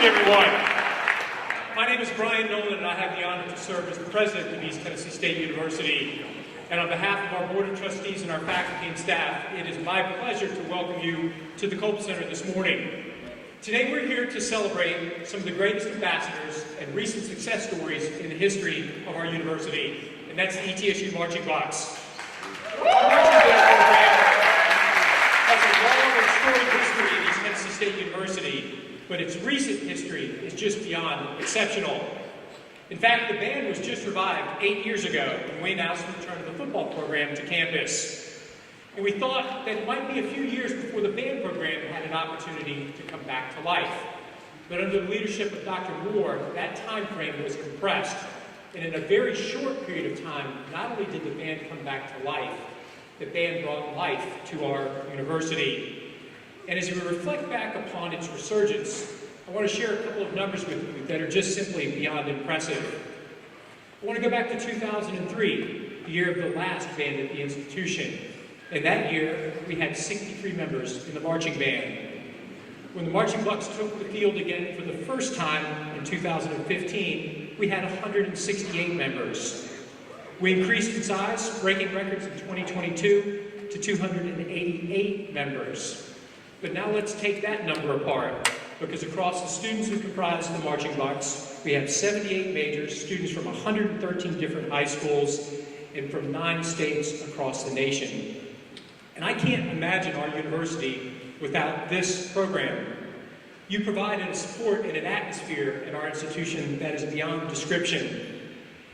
morning, everyone. My name is Brian Nolan, and I have the honor to serve as the president of East Tennessee State University. And on behalf of our Board of Trustees and our faculty and staff, it is my pleasure to welcome you to the Cope Center this morning. Today we're here to celebrate some of the greatest ambassadors and recent success stories in the history of our university, and that's the ETSU Marching Bucs. Our marching band program has a long and storied history at East Tennessee State University, but its recent history is just beyond exceptional. In fact, the band was just revived 8 years ago when we announced the return of the football program to campus. And we thought that it might be a few years before the band program had an opportunity to come back to life. But under the leadership of Dr. Moore, that time frame was compressed. And in a very short period of time, not only did the band come back to life, the band brought life to our university. And as we reflect back upon its resurgence, I want to share a couple of numbers with you that are just simply beyond impressive. I want to go back to 2003, the year of the last band at the institution. And that year, we had 63 members in the marching band. When the Marching Bucs took the field again for the first time in 2015, we had 168 members. We increased in size, breaking records in 2022 to 288 members. But now let's take that number apart, because across the students who comprise the Marching Bucs, we have 78 majors, students from 113 different high schools, and from 9 states across the nation. And I can't imagine our university without this program. You provided a support and an atmosphere at our institution that is beyond description.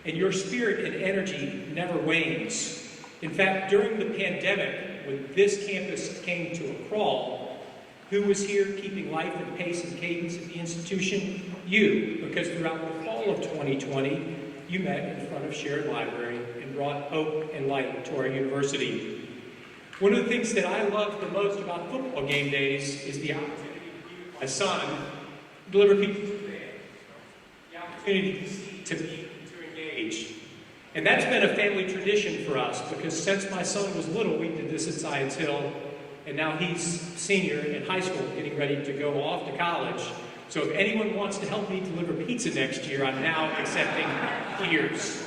And your spirit and energy never wanes. In fact, during the pandemic, when this campus came to a crawl, who was here keeping life and pace and cadence at the institution? You, because throughout the fall of 2020, you met in front of Shared Library and brought hope and light to our university. One of the things that I love the most about football game days is the opportunity to my son deliver people to the band, the opportunity to meet and to engage. And that's been a family tradition for us, because since my son was little, we did this at Science Hill. And now he's senior in high school, getting ready to go off to college. So if anyone wants to help me deliver pizza next year, I'm now accepting ears.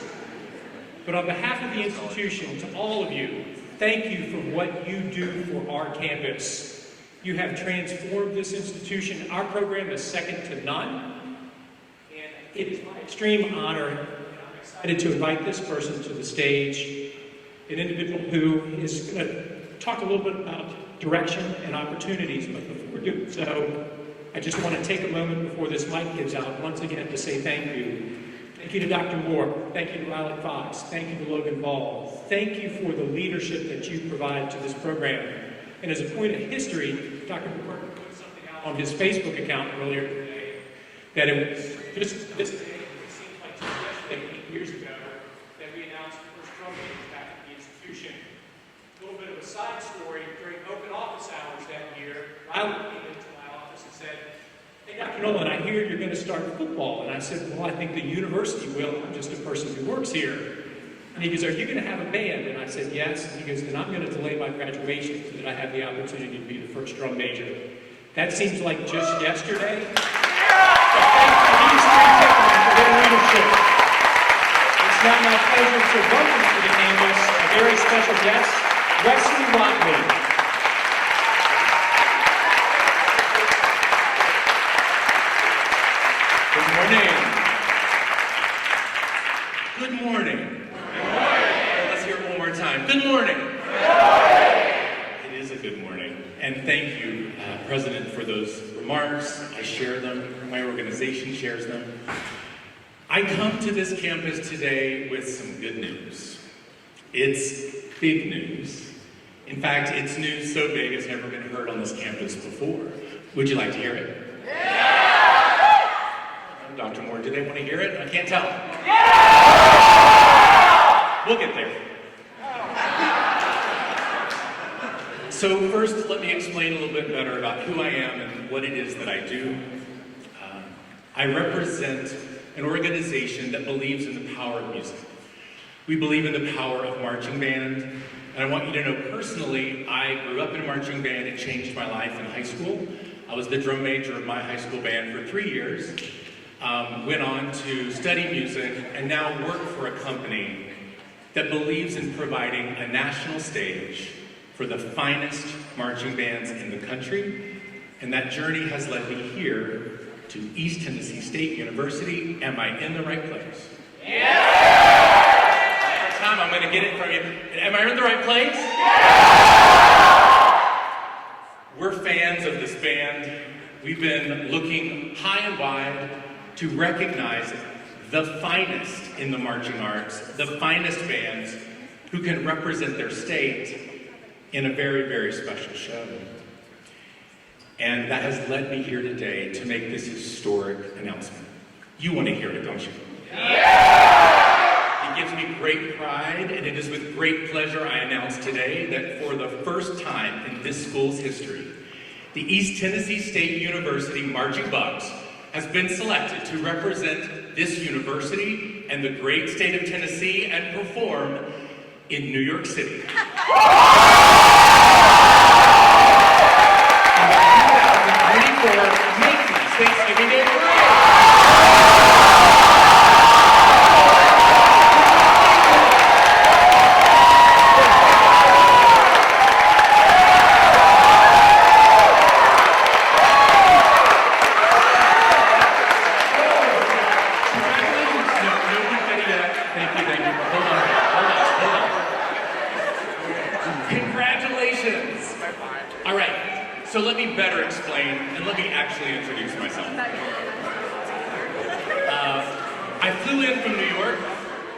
But on behalf of the institution, to all of you, thank you for what you do for our campus. You have transformed this institution. Our program is second to none. And it is my extreme honor, and I'm excited to invite this person to the stage, an individual who is going to talk a little bit about direction and opportunities, but before doing so, I just want to take a moment before this mic gives out once again to say thank you. Thank you to Dr. Moore. Thank you to Riley Fox. Thank you to Logan Ball. Thank you for the leadership that you provide to this program. And as a point of history, Dr. Moore put something out on his Facebook account earlier today that it was just this day, it seemed like just yesterday, 8 years ago, that we announced the first drum majors back at the institution. A little bit of a side story, during open office hours that year, Riley came into my office and said, "Hey, Dr. Nolan, I hear you're going to start football." And I said, "Well, I think the university will. I'm just a person who works here." And he goes, "Are you going to have a band?" And I said, "Yes." And he goes, "Then I'm going to delay my graduation so that I have the opportunity to be the first drum major." That seems like just yesterday. But thanks to these three gentlemen for their leadership. It's now my pleasure to welcome to the campus a very special guest, Wesley Watley. Good morning. Good morning. Good morning. Let's hear it one more time. Good morning. Good morning. It is a good morning. And thank you, President, for those remarks. I share them. My organization shares them. I come to this campus today with some good news. It's big news. In fact, it's news so big it's never been heard on this campus before. Would you like to hear it? Yeah! Dr. Moore, do they want to hear it? I can't tell. Yeah! We'll get there. So first, let me explain a little bit better about who I am and what it is that I do. I represent an organization that believes in the power of music. We believe in the power of marching band, and I want you to know personally, I grew up in a marching band. It changed my life in high school. I was the drum major of my high school band for 3 years, went on to study music, and now work for a company that believes in providing a national stage for the finest marching bands in the country. And that journey has led me here to East Tennessee State University. Am I in the right place? Yeah! Tom, I'm going to get it from you. Am I in the right place? Yeah! We're fans of this band. We've been looking high and wide to recognize the finest in the marching arts, the finest bands who can represent their state in a very, very special show. And that has led me here today to make this historic announcement. You want to hear it, don't you? Yeah! It gives me great pride, and it is with great pleasure I announce today that for the first time in this school's history, the East Tennessee State University Marching Bucs has been selected to represent this university and the great state of Tennessee and perform in New York City. Macy, Thanksgiving Day Parade. Congratulations. All right. So let me better explain, and let me actually introduce myself. I flew in from New York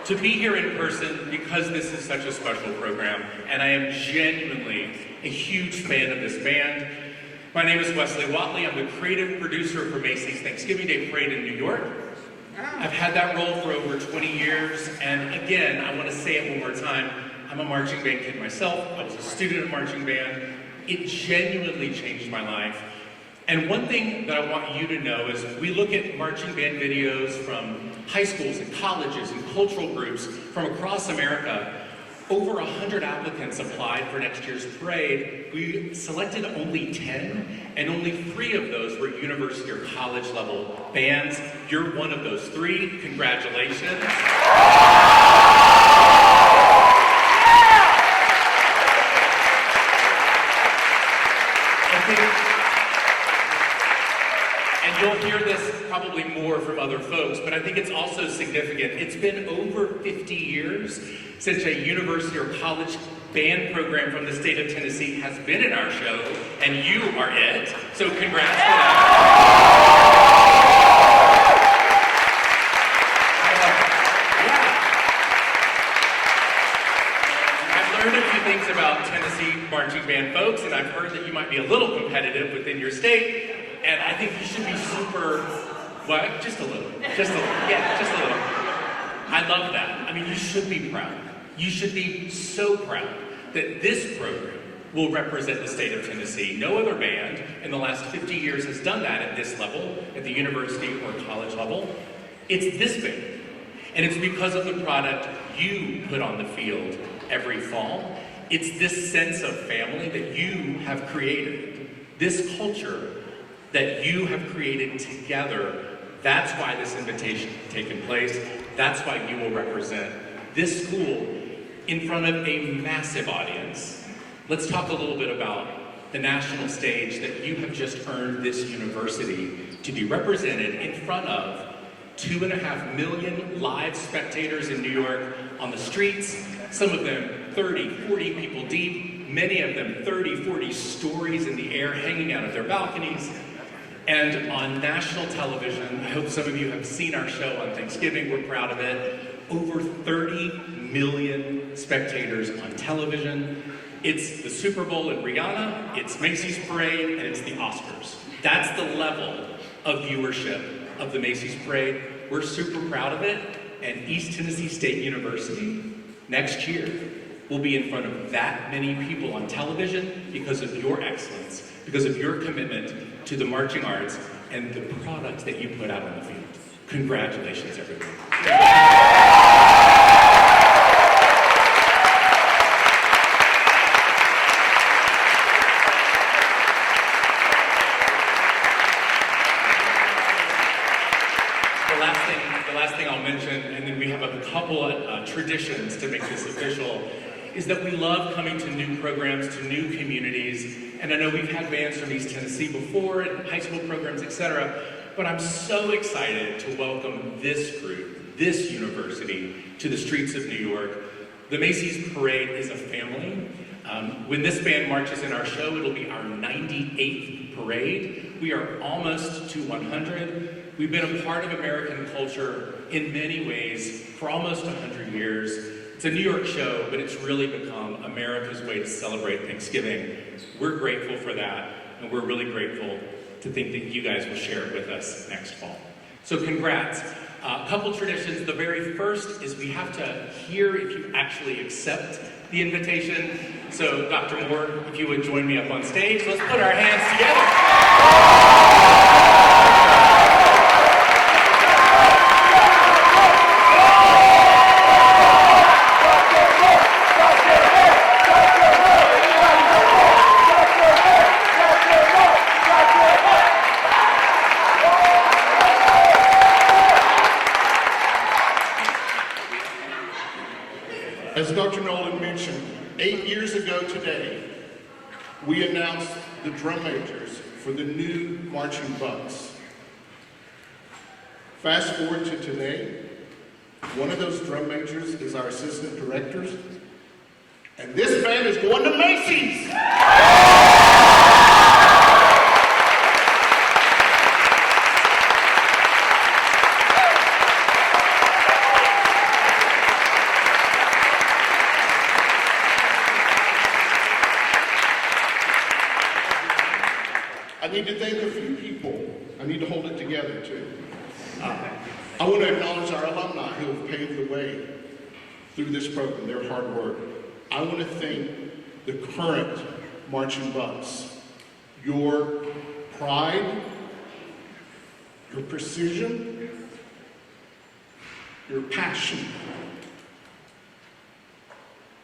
to be here in person because this is such a special program, and I am genuinely a huge fan of this band. My name is Wesley Watley. I'm the creative producer for Macy's Thanksgiving Day Parade in New York. I've had that role for over 20 years, and again, I want to say it one more time, I'm a marching band kid myself. I was a student of marching band. It genuinely changed my life. And one thing that I want you to know is we look at marching band videos from high schools and colleges and cultural groups from across America. Over 100 applicants applied for next year's parade. We selected only 10, and only 3 of those were university or college level bands. You're one of those 3. Congratulations. And you'll hear this probably more from other folks, but I think it's also significant. It's been over 50 years since a university or college band program from the state of Tennessee has been in our show, and you are it. So congrats to that. I've learned a few things about Tennessee marching band folks, and I've heard that you might be a little competitive within your state. And I think you should be super, what? Just a little. Just a little. Yeah, just a little. I love that. I mean, you should be proud. You should be so proud that this program will represent the state of Tennessee. No other band in the last 50 years has done that at this level, at the university or college level. It's this band. And it's because of the product you put on the field every fall. It's this sense of family that you have created. This culture that you have created together. That's why this invitation has taken place. That's why you will represent this school in front of a massive audience. Let's talk a little bit about the national stage that you have just earned this university to be represented in front of 2.5 million live spectators in New York on the streets, some of them 30, 40 people deep, many of them 30, 40 stories in the air hanging out of their balconies. And on national television, I hope some of you have seen our show on Thanksgiving, we're proud of it, over 30 million spectators on television. It's the Super Bowl in Rihanna, it's Macy's Parade, and it's the Oscars. That's the level of viewership of the Macy's Parade. We're super proud of it, and East Tennessee State University next year will be in front of that many people on television because of your excellence, because of your commitment to the marching arts and the products that you put out on the field. Congratulations, everyone. last thing I'll mention, and then we have a couple of traditions to make this official, is that we love coming to new programs, to new communities. And I know we've had bands from East Tennessee before, and high school programs, etc. But I'm so excited to welcome this group, this university, to the streets of New York. The Macy's Parade is a family. When this band marches in our show, it'll be our 98th parade. We are almost to 100. We've been a part of American culture in many ways for almost 100 years. It's a New York show, but it's really become America's way to celebrate Thanksgiving. We're grateful for that, and we're really grateful to think that you guys will share it with us next fall. So congrats. A couple traditions. The very first is we have to hear if you actually accept the invitation. So Dr. Moore, if you would join me up on stage, let's put our hands together. As Dr. Nolan mentioned, 8 years ago today, we announced the drum majors for the new Marching Bucs. Fast forward to today, one of those drum majors is our assistant directors, and this band is going to Macy's! I need to thank a few people. I need to hold it together too. I want to acknowledge our alumni who have paved the way through this program, their hard work. I want to thank the current Marching Bucs. Your pride, your precision, your passion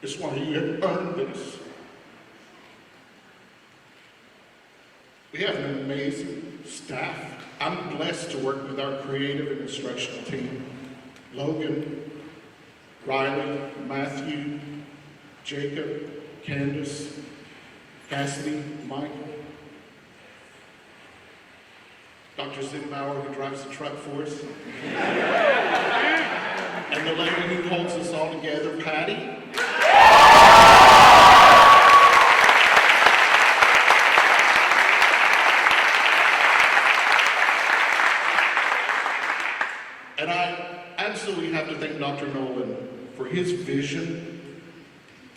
is why you have earned this. We have an amazing staff. I'm blessed to work with our creative and instructional team. Logan, Riley, Matthew, Jacob, Candace, Cassidy, Michael. Dr. Zinbauer, who drives the truck for us. And the lady who holds us all together, Patty. And I absolutely have to thank Dr. Nolan for his vision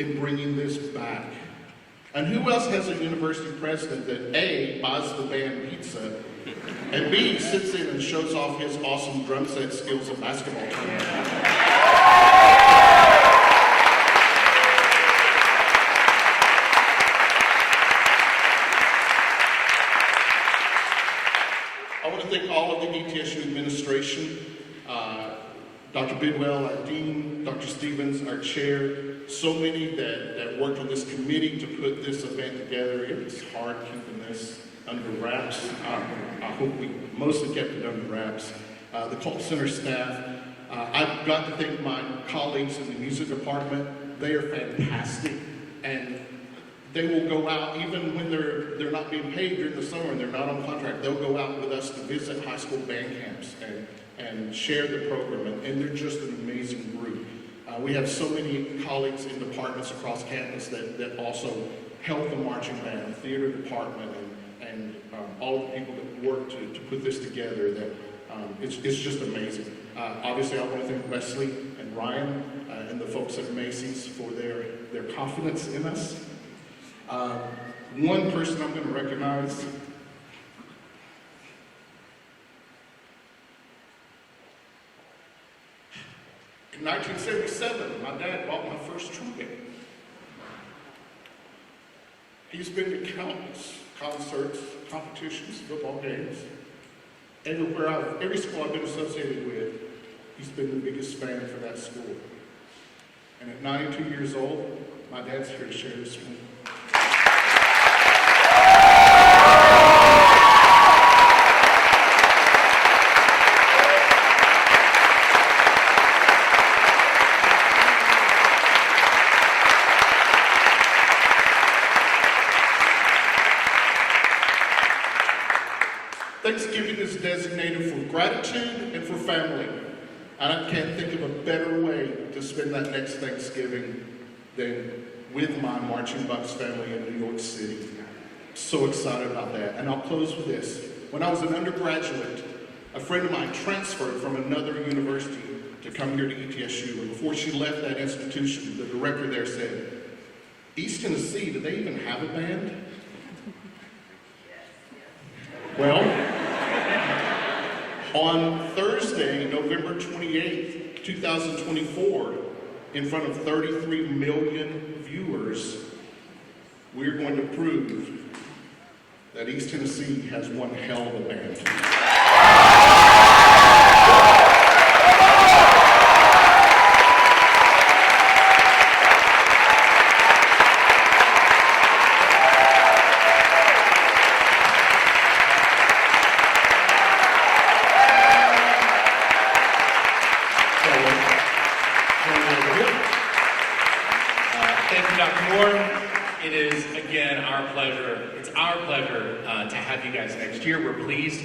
in bringing this back. And who else has a university president that A, buys the band pizza, and B, sits in and shows off his awesome drum set skills at basketball tournament? I want to thank all of the ETSU administration, Dr. Bidwell, our dean, Dr. Stevens, our chair, so many that worked on this committee to put this event together. It was hard keeping this under wraps. I hope we mostly kept it under wraps. The Colt Center staff, I've got to thank my colleagues in the music department. They are fantastic, and they will go out, even when they're not being paid during the summer and they're not on contract, they'll go out with us to visit high school band camps and share the program, and they're just an amazing group. We have so many colleagues in departments across campus that also help the marching band, the theater department, and all of the people that work to put this together. That it's just amazing. Obviously, I want to thank Wesley and Ryan and the folks at Macy's for their confidence in us. One person I'm going to recognize. In 1977, my dad bought my first trumpet. He's been to countless concerts, competitions, football games. Every school I've been associated with, he's been the biggest fan for that school. And at 92 years old, my dad's here to share this with me. Thanksgiving is designated for gratitude and for family. And I can't think of a better way to spend that next Thanksgiving than with my Marching Bucs family in New York City. So excited about that. And I'll close with this. When I was an undergraduate, a friend of mine transferred from another university to come here to ETSU. And before she left that institution, the director there said, "East Tennessee, do they even have a band?" Well, on Thursday, November 28th, 2024, in front of 33 million viewers, we're going to prove that East Tennessee has one hell of a band. Thank you, Dr. Moore. It is, again, our pleasure. It's our pleasure to have you guys next year. We're pleased.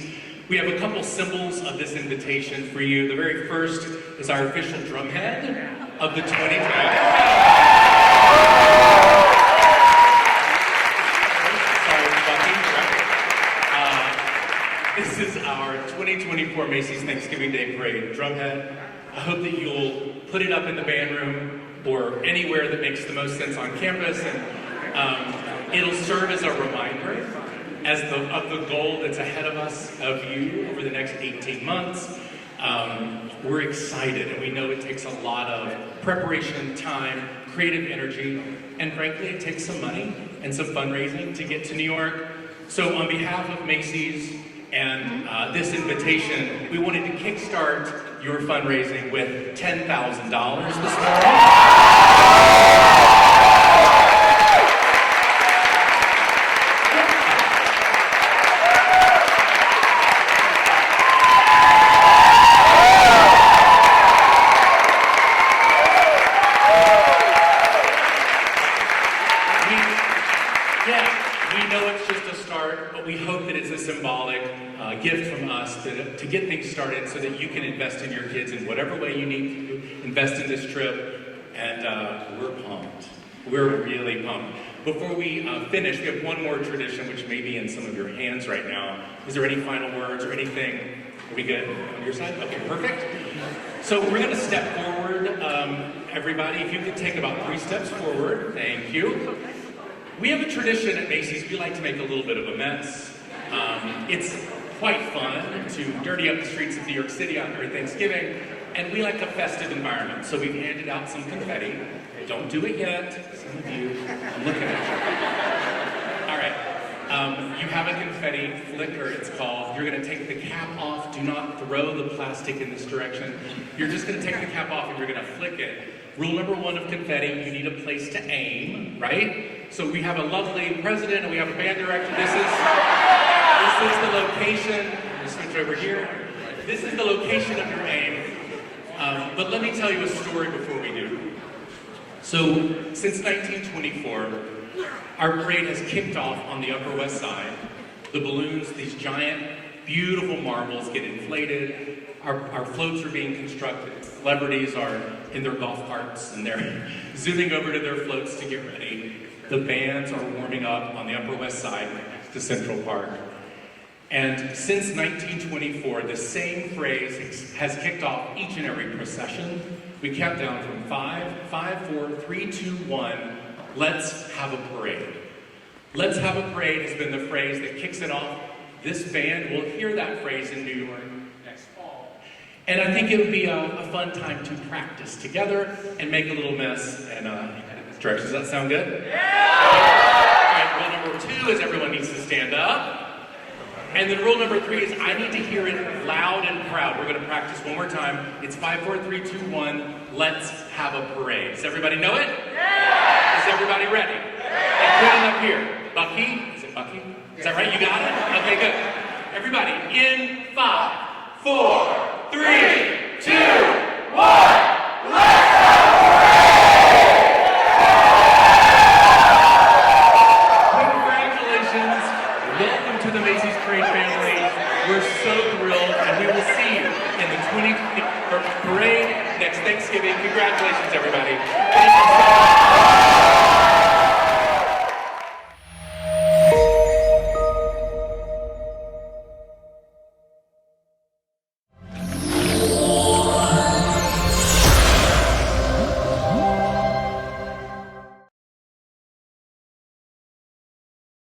We have a couple symbols of this invitation for you. The very first is our official drumhead of the 2020. Sorry, Bucky. This is our 2024 Macy's Thanksgiving Day Parade drumhead. I hope that you'll put it up in the band room or anywhere that makes the most sense on campus, and it'll serve as a reminder of the goal that's ahead of us, of you, over the next 18 months. We're excited, and we know it takes a lot of preparation, time, creative energy, and frankly, it takes some money and some fundraising to get to New York. So on behalf of Macy's and this invitation, we wanted to kickstart your fundraising with $10,000 this morning. We know it's just a start, but we hope that it's a symbolic gift from us to get things started so that you can invest in your kids in whatever way you need to invest in this trip. And we're pumped. We're really pumped. Before we finish, we have one more tradition which may be in some of your hands right now. Is there any final words or anything? Are we good on your side? Okay, perfect. So we're going to step forward, everybody. If you could take about 3 steps forward. Thank you. We have a tradition at Macy's. We like to make a little bit of a mess. It's quite fun to dirty up the streets of New York City on every Thanksgiving, and we like a festive environment. So we've handed out some confetti. Don't do it yet. Some of you, I'm looking at you. All right. You have a confetti flicker, it's called. You're going to take the cap off. Do not throw the plastic in this direction. You're just going to take the cap off and you're going to flick it. Rule number 1 of confetti, you need a place to aim, right? So we have a lovely president and we have a band director. This is the location. We'll switch over here. This is the location of your aim. But let me tell you a story before we do. So since 1924, our parade has kicked off on the Upper West Side. The balloons, these giant, beautiful marbles get inflated. Our floats are being constructed. Celebrities are in their golf carts and they're zooming over to their floats to get ready. The bands are warming up on the Upper West Side to Central Park. And since 1924, the same phrase has kicked off each and every procession. We count down from 5, 4, 3, 2, 1. Let's have a parade. Let's have a parade has been the phrase that kicks it off. This band will hear that phrase in New York next fall. And I think it would be a fun time to practice together and make a little mess and head in this direction. Does that sound good? Yeah! All right, rule number 2 is everyone needs to stand up. And then rule number 3 is I need to hear it loud and proud. We're going to practice one more time. It's 5, 4, 3, 2, 1. Let's have a parade. Does everybody know it? Yeah! Is everybody ready? Yeah! Put it up here. Bucky? Is it Bucky? Is that right? You got it? Okay, good. Everybody, in 5, 4, 3, 2, 1. Let's have a parade! Congratulations. Welcome to the Macy's Parade family. We're Congratulations, everybody. Thank you so much.